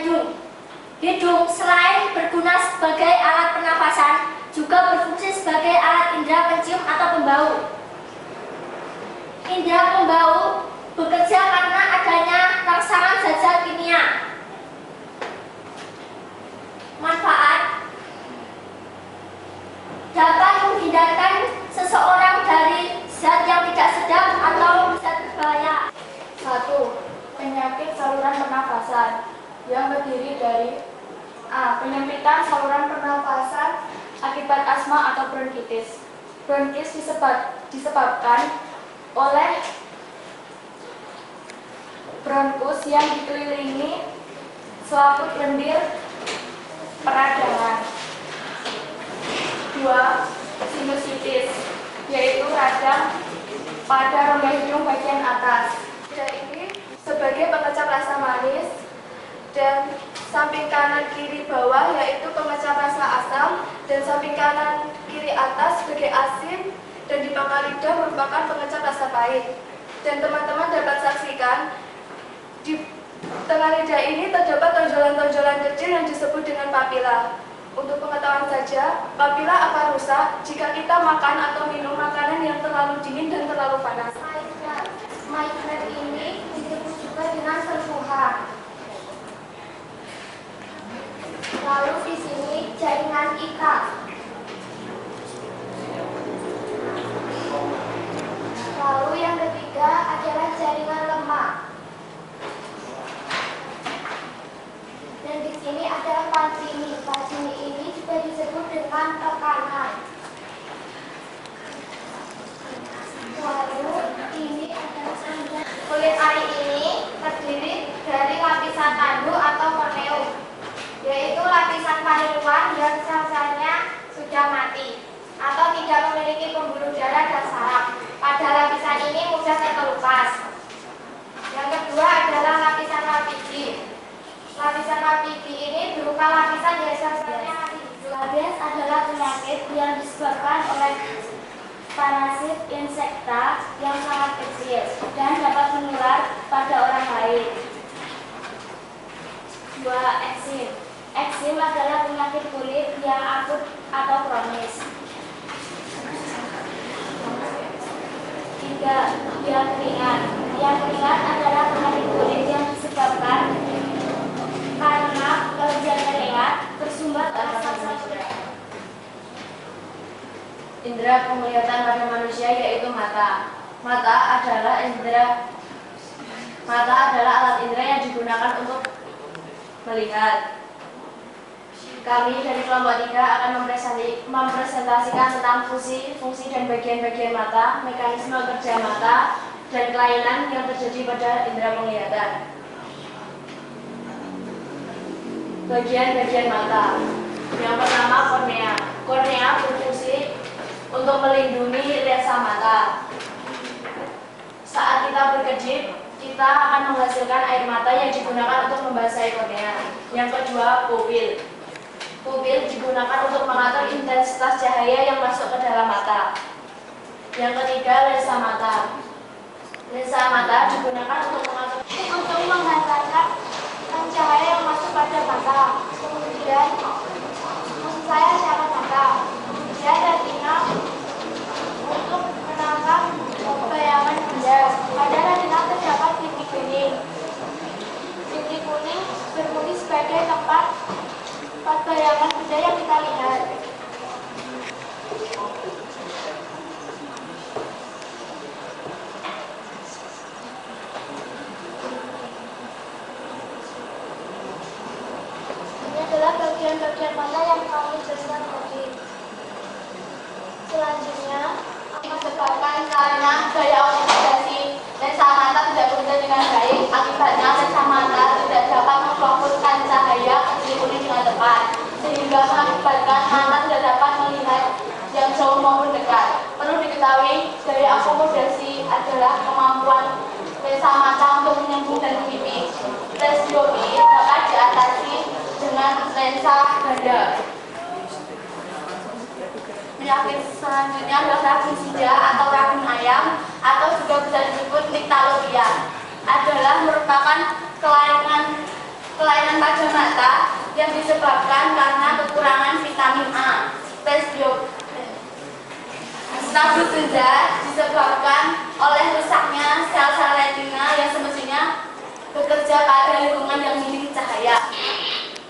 hidung. Hidung selain berguna sebagai alat pernafasan, juga berfungsi sebagai alat indera pencium atau pembau. Indera pembau bekerja karena adanya rangsangan zat-zat kimia. Manfaat: dapat menghindarkan seseorang dari zat yang tidak sedap atau zat berbahaya. 1. Penyakit saluran pernafasan yang terdiri dari A. Penyempitan saluran pernafasan akibat asma atau bronkitis. Bronkis disebabkan oleh bronkus yang dikelilingi selaput lendir peradangan. 2. Sinusitis, yaitu radang pada rongga hidung bagian atas. Ini sebagai pengecap rasa manis, dan samping kanan kiri bawah yaitu pengecap rasa asam, dan samping kanan kiri atas sebagai asin, dan di pangkal lidah merupakan pengecap rasa pahit. Dan teman-teman dapat saksikan di tengah lidah ini terdapat tonjolan-tonjolan kecil yang disebut dengan papila. Untuk pengetahuan saja, papila akan rusak jika kita makan atau minum makanan yang terlalu dingin dan terlalu panas. Migrain ini disebut juga dengan serpuhan. Lalu di sini jaringan ikat. Lalu yang ketiga adalah jaringan lemak. Dan di sini adalah pacini. Pacini ini juga disebut dengan tekanan. Lalu ini adalah sandal. Kulit ari ini terdiri dari lapisan tandu atau korneum, yaitu lapisan paling luar yang sel-selnya sudah mati atau tidak memiliki pembuluh darah dan saraf. Pada lapisan ini mudah terkelupas. Yang kedua adalah lapisan lapidi. Lapisan lapidi ini berupa lapisan yang sel-selnya mati. Rabies adalah penyakit yang disebabkan oleh parasit insekta yang sangat kecil dan dapat menular pada orang lain. 2. Eksim. Eksim adalah penyakit kulit yang akut atau kronis. 3. Biang keringat. Biang keringat adalah penyakit kulit yang disebabkan karena kelebihan keringat bersumber asam. Indera penglihatan pada manusia yaitu mata. Mata adalah alat indera yang digunakan untuk melihat. Kami dari kelompok 3 akan mempresentasikan tentang fungsi dan bagian-bagian mata, mekanisme kerja mata, dan kelainan yang terjadi pada indera penglihatan. Bagian-bagian mata. Yang pertama, kornea. Kornea berfungsi untuk melindungi lensa mata. Saat kita berkedip, kita akan menghasilkan air mata yang digunakan untuk membasahi kornea. Yang kedua, pupil. Pupil digunakan untuk mengatur intensitas cahaya yang masuk ke dalam mata. Yang ketiga, lensa mata. Lensa mata digunakan untuk menghantarkan cahaya yang masuk pada mata. Kemudian maksud saya cahaya mata. Kemudian retina untuk menangkap bayangan benda. Pada retina terdapat titik kuning. Titik kuning berfungsi sebagai tempat bayangan benda yang kita lihat. Ini adalah bagian-bagian mata yang kami jelaskan tadi. Selanjutnya, menyebabkan karena gaya oksigenasi lensa mata tidak bekerja dengan baik. Akibatnya lensa mata tidak dapat memfokuskan cahaya ke titik kuning dengan tepat, sehingga mengakibatkan mata tidak dapat melihat yang jauh maupun dekat. Perlu diketahui, gaya akomodasi adalah kemampuan lensa mata untuk menyambung dan memipis. Presbiopi dapat diatasi dengan lensa ganda. Penyakit selanjutnya adalah rabun sida atau rabun ayam, atau juga bisa disebut nyctalopia. Adalah merupakan kelainan pada yang disebabkan karena kekurangan vitamin A. Stasiun senja disebabkan oleh rusaknya sel-sel retina yang semestinya bekerja pada lingkungan yang minim cahaya.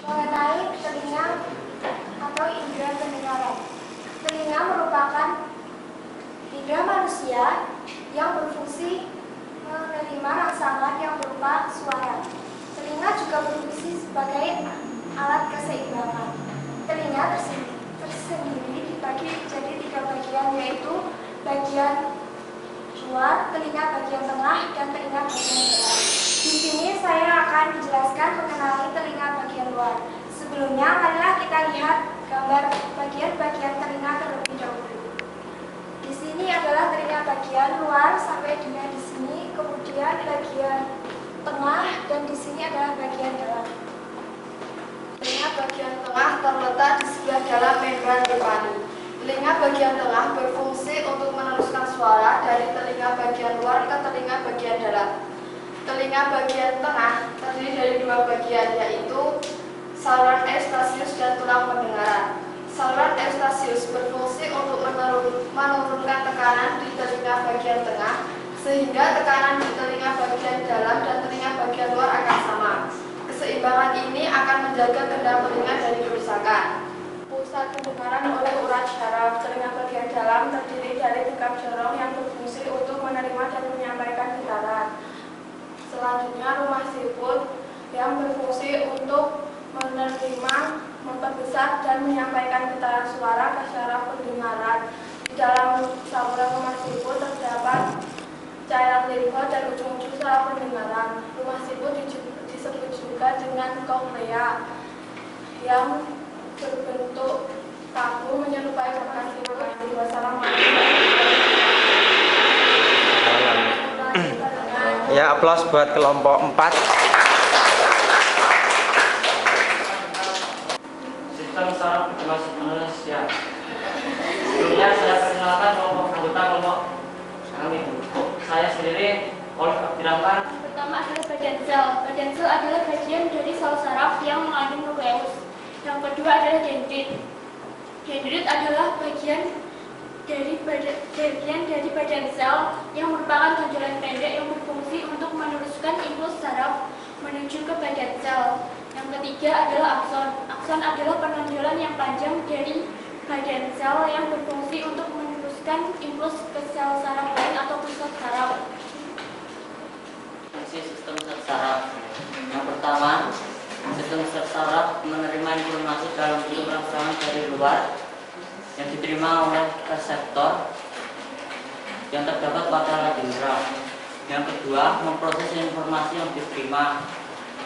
Mengenai telinga atau indera pendengaran. Telinga merupakan indera manusia yang berfungsi menerima rangsangan yang berupa suara. Telinga juga berfungsi sebagai alat keseimbangan. Telinga tersendiri dibagi jadi 3 bagian, yaitu bagian luar, telinga bagian tengah, dan telinga bagian dalam. Di sini saya akan menjelaskan mengenai telinga bagian luar. Sebelumnya, marilah kita lihat gambar bagian-bagian telinga terlebih dahulu. Di sini adalah telinga bagian luar sampai dengan di sini, kemudian bagian tengah, dan di sini adalah bagian dalam. Telinga bagian tengah terletak di sebelah dalam membran timpani. Telinga bagian tengah berfungsi untuk meneruskan suara dari telinga bagian luar ke telinga bagian dalam. Telinga bagian tengah terdiri dari 2 bagian, yaitu saluran eustasius dan tulang pendengaran. Saluran eustasius berfungsi untuk menurunkan tekanan di telinga bagian tengah, sehingga tekanan di telinga bagian dalam dan telinga bagian luar akan sama. Keseimbangan ini akan menjaga kendang telinga dari kerusakan. Pusat pendengaran oleh urat syaraf. Telinga bagian dalam terdiri dari tingkap jorong yang berfungsi untuk menerima dan menyampaikan getaran. Selanjutnya rumah siput yang berfungsi untuk menerima, memperbesar, dan menyampaikan getaran suara ke syaraf pendengaran. Di dalam saluran rumah siput terdapat cairan limfa dan ujung-ujung syaraf pendengaran. Rumah siput disebut juga dengan koklea yang berbentuk kaku menyerupai organ siput. Wassalamualaikum. Ya, aplaus buat kelompok 4. Sistem saraf manusia. Sebelumnya saya perkenalkan anggota kelompok kami. Saya sendiri Oleh Abdirrahman. Pertama adalah bagian sel. Bagian sel adalah bagian dari sel saraf yang mengandung nukleus. Yang kedua adalah dendrit. Dendrit adalah bagian dari badan sel yang merupakan tonjolan pendek yang berfungsi untuk meneruskan impuls saraf menuju ke badan sel. Yang ketiga adalah akson. Akson adalah penonjolan yang panjang dari badan sel yang berfungsi untuk meneruskan impuls ke sel saraf lain atau pusat saraf. Fungsi sistem saraf. Yang pertama, sistem saraf menerima informasi dalam bentuk rangsangan dari luar yang diterima oleh reseptor yang terdapat pada alat indera. Yang kedua, memproses informasi yang diterima.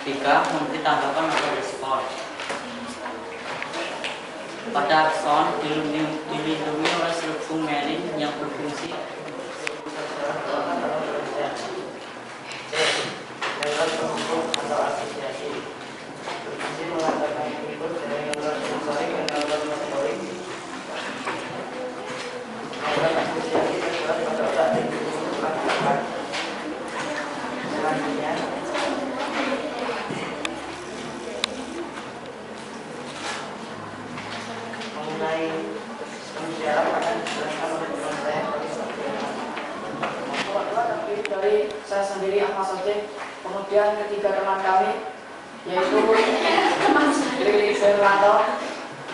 Tiga, memberi tanggapan atau respon. Pada akson dilindungi oleh sel melin yang berfungsi dari saya sendiri Ahmad Sotik, kemudian ketiga teman kami yaitu Lili Ferlanto,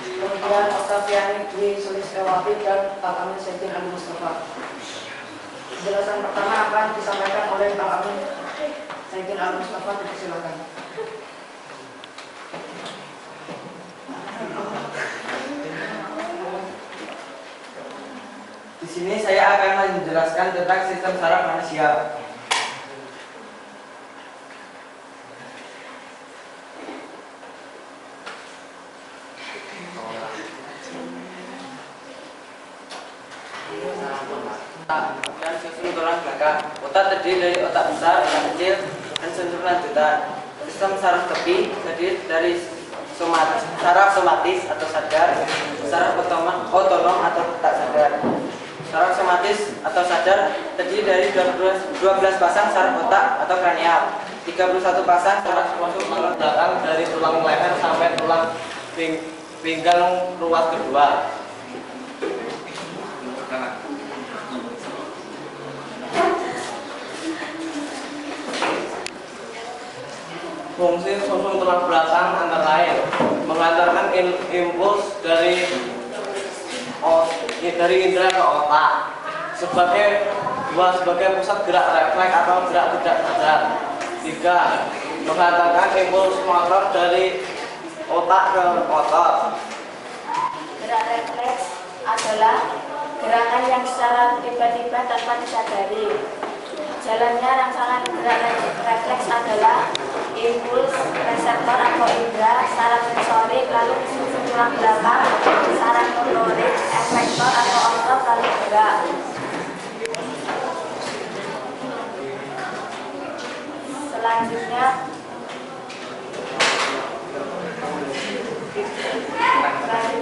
kemudian Octaviani Dwi Sulistewati dan Pak Amin Saitin Ali Mustafa. Penjelasan pertama akan disampaikan oleh Pak Amin Saitin Ali Mustafa. Silakan. Di sini saya akan menjelaskan tentang sistem saraf manusia. Dan susun tulang belakang. Otak terdiri dari otak besar, otak kecil, dan sensor lanjutan. Sistem saraf tepi terdiri dari saraf somatis atau sadar, saraf otonom atau tak sadar. Saraf somatis atau sadar terdiri dari 12 pasang saraf otak atau kranial, 31 pasang saraf masuk tulang belakang dari tulang leher sampai tulang membuat pinggang ruas kedua. Fungsi sumsum tulang belakang antara lain mengantarkan impuls dari indera ke otak sebagai pusat gerak refleks atau gerak tidak sadar. 3. Mengantarkan impuls motor dari otak ke otot. Gerak refleks adalah gerakan yang secara tiba-tiba tanpa disadari. Jalannya rangsangan gerak refleks adalah impuls reseptor atau indera, saraf sensorik, lalu sumsum tulang belakang, saraf motorik, efektor atau otot, lalu gerak. Selanjutnya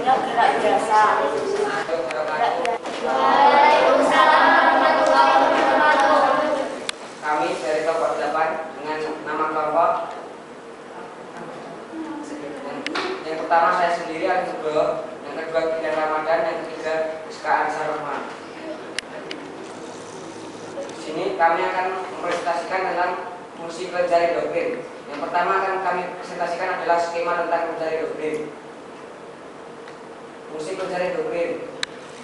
gerak biasa. Waalaikumsalam warahmatullahi wabarakatuh. Kami dari kelompok 8 dengan nama kelompok. Yang pertama saya sendiri Ali Nugroho, yang kedua Kidan Ramadan, yang ketiga Rizka Ansar Rahman. Di sini kami akan mempresentasikan tentang fungsi kelenjar endokrin. Yang pertama akan kami presentasikan adalah skema tentang kelenjar endokrin. Fungsi kelenjar endokrin.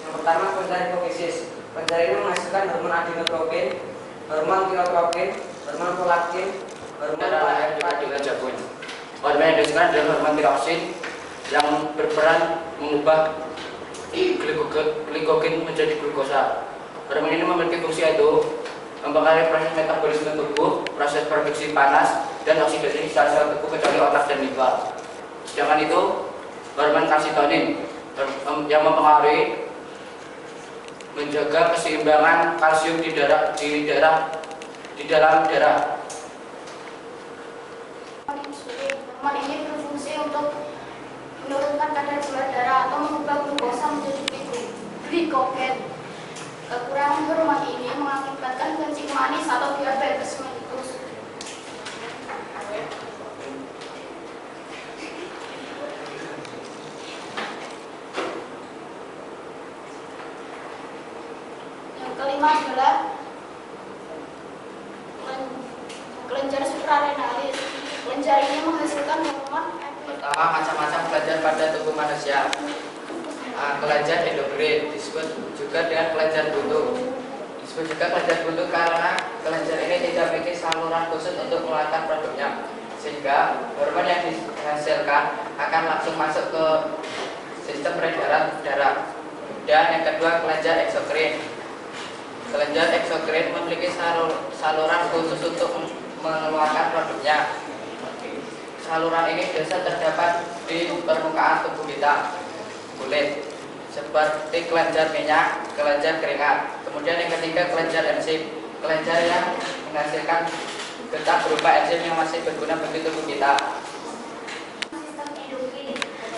Yang pertama kelenjar hipofisis. Kelenjar ini menghasilkan hormon adenotropin, hormon tirotropin, hormon prolaktin, hormon hormon yang dihasilkan adalah hormon tiroksin yang berperan mengubah glikogen menjadi glukosa. Hormon ini memiliki fungsi yaitu mempengaruhi proses metabolisme tubuh, proses produksi panas, dan oksidasi sel-sel tubuh kecuali otak dan limpa. Sedangkan itu hormon kalsitonin yang mempengaruhi menjaga keseimbangan kalsium di dalam darah. Hormon ini berfungsi untuk menurunkan kadar gula darah atau mengubah glukosa menjadi glikogen. Kekurangan hormon ini mengakibatkan kencing manis atau diabetes mellitus. Yang kelima adalah kelenjar suprarenalis. Kelenjar ini menghasilkan hormon Pertama, macam-macam kelenjar pada tubuh manusia. Kelenjar endokrin disebut juga dengan kelenjar buntu. Disebut juga kelenjar buntu karena kelenjar ini tidak memiliki saluran khusus untuk mengeluarkan produknya, sehingga hormon yang dihasilkan akan langsung masuk ke sistem peredaran darah. Dan yang kedua, kelenjar eksokrin. Kelenjar eksokrin memiliki saluran khusus untuk mengeluarkan produknya. Saluran ini biasa terdapat di permukaan tubuh kita, kulit, seperti kelenjar minyak, kelenjar keringat. Kemudian yang ketiga, kelenjar enzim, kelenjar yang menghasilkan getah berupa enzim yang masih berguna bagi tubuh kita.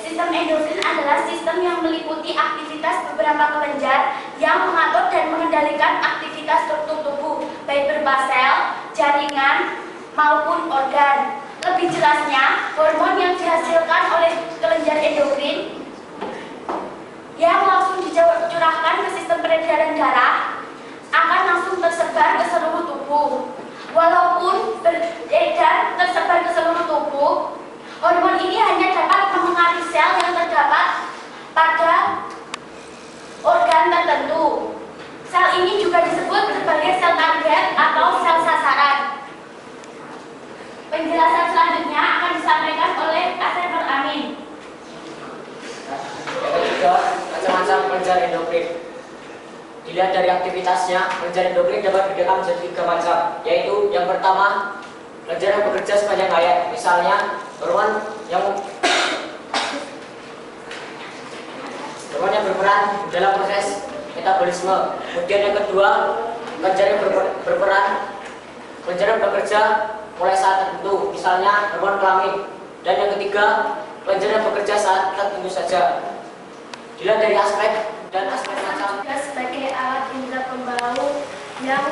Sistem endokrin adalah sistem yang meliputi aktivitas beberapa kelenjar yang mengatur dan mengendalikan aktivitas struktur tubuh, baik berupa sel, jaringan, maupun organ. Lebih jelasnya, hormon yang dihasilkan oleh kelenjar endokrin yang langsung dicurahkan ke sistem peredaran darah akan langsung tersebar ke seluruh tubuh. Walaupun beredar tersebar ke seluruh tubuh, hormon ini hanya dapat memengaruhi sel yang terdapat pada organ tertentu. Sel ini juga disebut sebagai sel target atau sel sasaran. Penjelasan selanjutnya akan disampaikan oleh Asep Amin. Yang ketiga, macam-macam kelenjar endokrin. Dilihat dari aktivitasnya, kelenjar endokrin dapat dibedakan menjadi 3 macam, yaitu yang pertama, kelenjar yang bekerja sepanjang hayat, misalnya hormon yang berperan dalam proses metabolisme. Kemudian yang kedua, kelenjar yang bekerja mulai saat tertentu, misalnya hormon kelamin. Dan yang ketiga, kelenjar yang bekerja saat tertentu saja. Dilihat dari aspek dan aspek macam. Sebagai alat indera pembau yang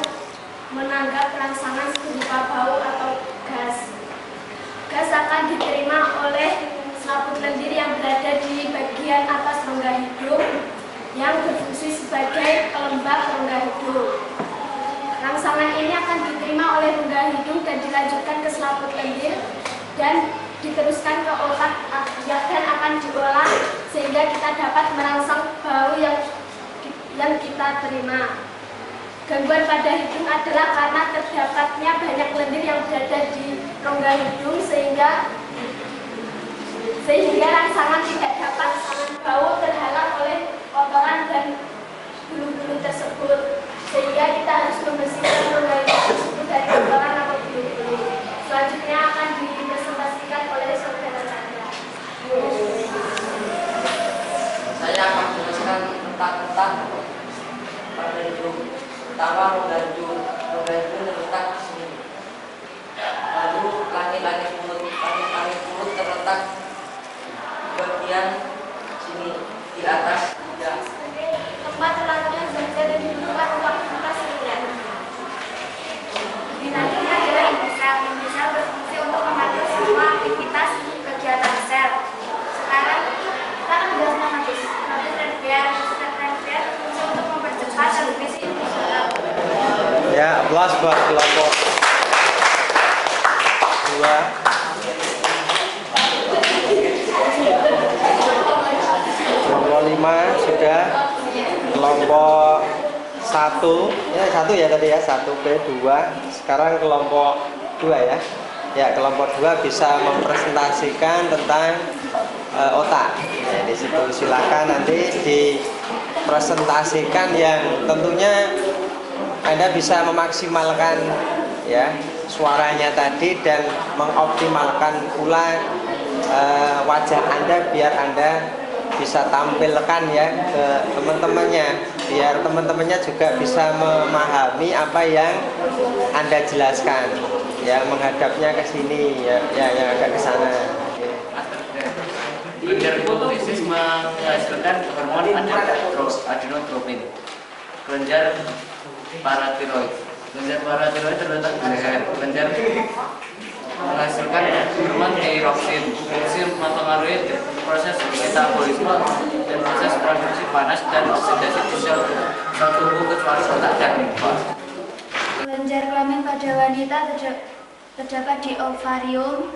menanggap rangsangan berupa bau atau gas. Gas akan diterima oleh selaput lendir rangsangan ini akan diterima oleh rongga hidung dan dilanjutkan ke selaput lendir dan diteruskan ke otak dan akan diolah sehingga kita dapat merangsang bau yang kita terima. Gangguan pada hidung adalah karena terdapatnya banyak lendir yang berada di rongga hidung sehingga rangsangan tidak dapat bau terhalang oleh kotoran dan bulu-bulu tersebut, sehingga kita harus membersihkan rongga hidung tersebut dari kotoran atau bulu-bulu. Selanjutnya akan dipresentasikan oleh saudara saya. Saya akan menjelaskan tentang pada hidung. Pertama, rongga hidung terletak di sini. Lalu langit-langit mulut terletak bagian sini di atas tidak. Tempat terletaknya zat dan ditentukan untuk aktivitas seharian. Dinamika adalah inti sel. Inti sel berfungsi untuk mengatur semua aktivitas kegiatan sel. Sekarang kita akan menjelaskan habis transfer berfungsi untuk mempercepat transmisi inti sel. Ya, aplaus buat kelompok 2. Kelompok 5 sudah. Kelompok 1, ya 1 ya tadi ya, 1B 2. Sekarang kelompok 2 ya. Ya, kelompok 2 bisa mempresentasikan tentang otak. Ya, di situ silakan nanti dipresentasikan yang tentunya Anda bisa memaksimalkan ya suaranya tadi dan mengoptimalkan pula wajah Anda biar Anda bisa tampilkan ya ke teman-temannya, biar teman-temannya juga bisa memahami apa yang Anda jelaskan ya, menghadapnya ke sini ya, yang agak ke sana. Kelenjar hipofisis menghasilkan hormon adrenotropin. Kelenjar paratiroid. Kelenjar paratiroid terletak di leher. Kelenjar menghasilkan hormon tiroxin. Tiroxin mempengaruhi proses metabolisme dan proses produksi panas dan oksidasi di sel tubuh kecuali otak dan limfa. Kelenjar kelamin pada wanita terdapat di ovarium.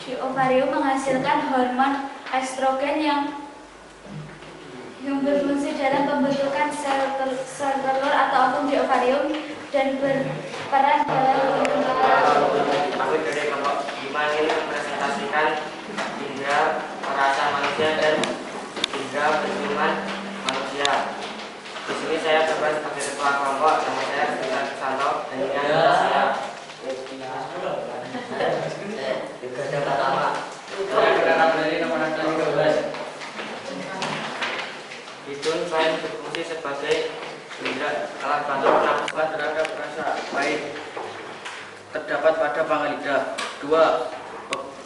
Di ovarium menghasilkan hormon estrogen yang berfungsi dalam pembentukan sel telur atau ovum di ovarium dan berperan dalam Aku dari kelompok 5 ini mempresentasikan indera perasa manusia dan indera penciuman manusia. Di sini saya berperan sebagai ketua kelompok, nama saya Rizal Susanto dan ini adalah saya. Hidung selain berfungsi sebagai indera alat bantu pernafasan terhadap rasa pahit terdapat pada pangkal lidah. 2.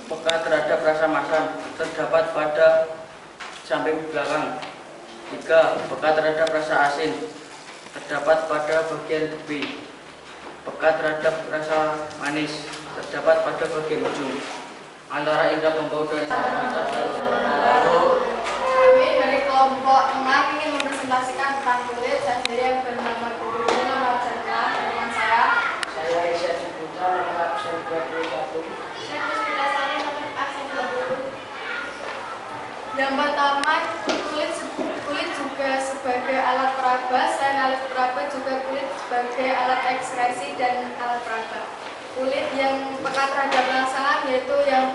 Peka terhadap rasa masam terdapat pada samping belakang. 3. Peka terhadap rasa asin terdapat pada bagian tepi. Peka terhadap rasa manis terdapat pada bagian ujung. Antara indera pembau dan Kami dari kelompok 6 ingin mempresentasikan tentang kulit. Saya sendiri yang bernama Guru Nama Chandra, teman saya. Saya Isya Ciputra, nomor absen 21. Saya Puspita Sari, nomor absen 20. Yang pertama, kulit juga sebagai alat peraba. Selain alat peraba, juga kulit sebagai alat ekskresi dan alat peraba. Kulit yang peka terhadap rangsangan yaitu yang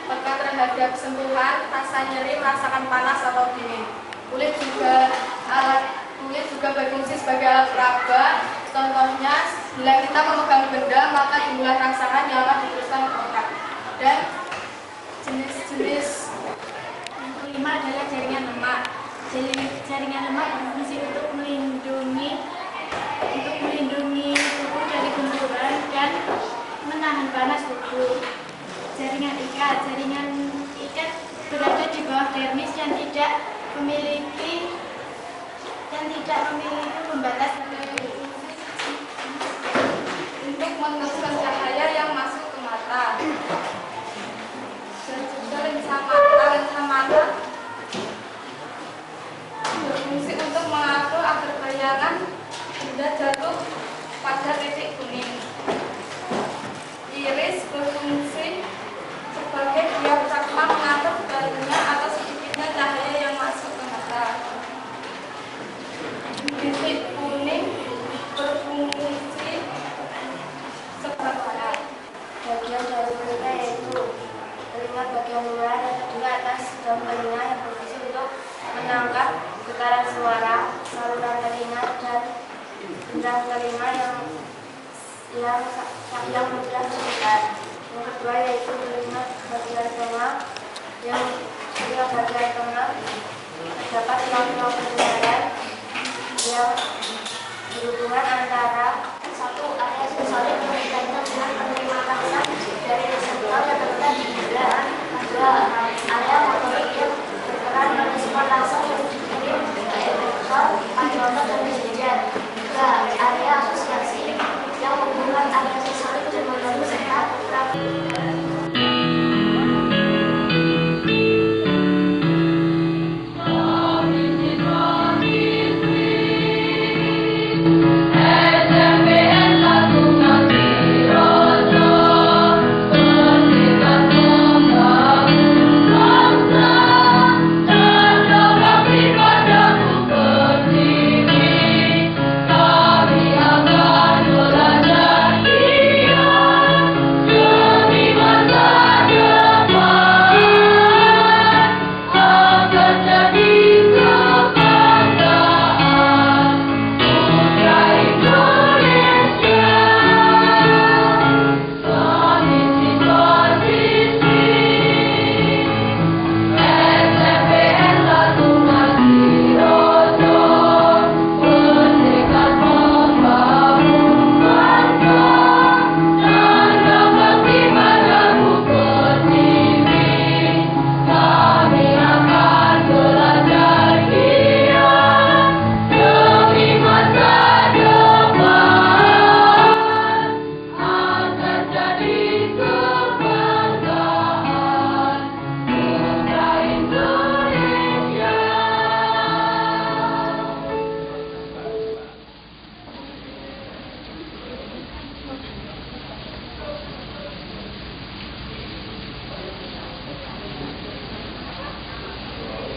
peka terhadap sentuhan, rasa nyeri, merasakan panas atau dingin. Kulit juga berfungsi sebagai alat peraba. Contohnya, bila kita memegang benda, maka jumlah rangsangan yang akan diteruskan ke otak. Dan jenis-jenis yang kelima adalah jaringan lemak. Jaringan lemak berfungsi untuk melindungi tubuh dari benturan dan menahan panas tubuh. Jaringan ikat berada di bawah dermis dan tidak memiliki pembatas untuk meneruskan cahaya yang masuk ke mata. Dan juga lensa mata berfungsi untuk mengatur agar bayangan kedua yaitu melihat bagian tengah, yang pada bagian tengah terdapat pulau-pulau pendengaran yang berhubungan antara satu area sosial berkaitan dengan penerimaan rasa dari reseptor yang terletak di dan dua area motorik yang berperan merespon langsung yang dikirim ke efektor pada otot dan jajar. Tiga area asosiasi yang menghubungkan area sosial dan motorik serta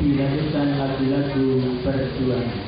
dilanjutkan lagu-lagu perjuangan.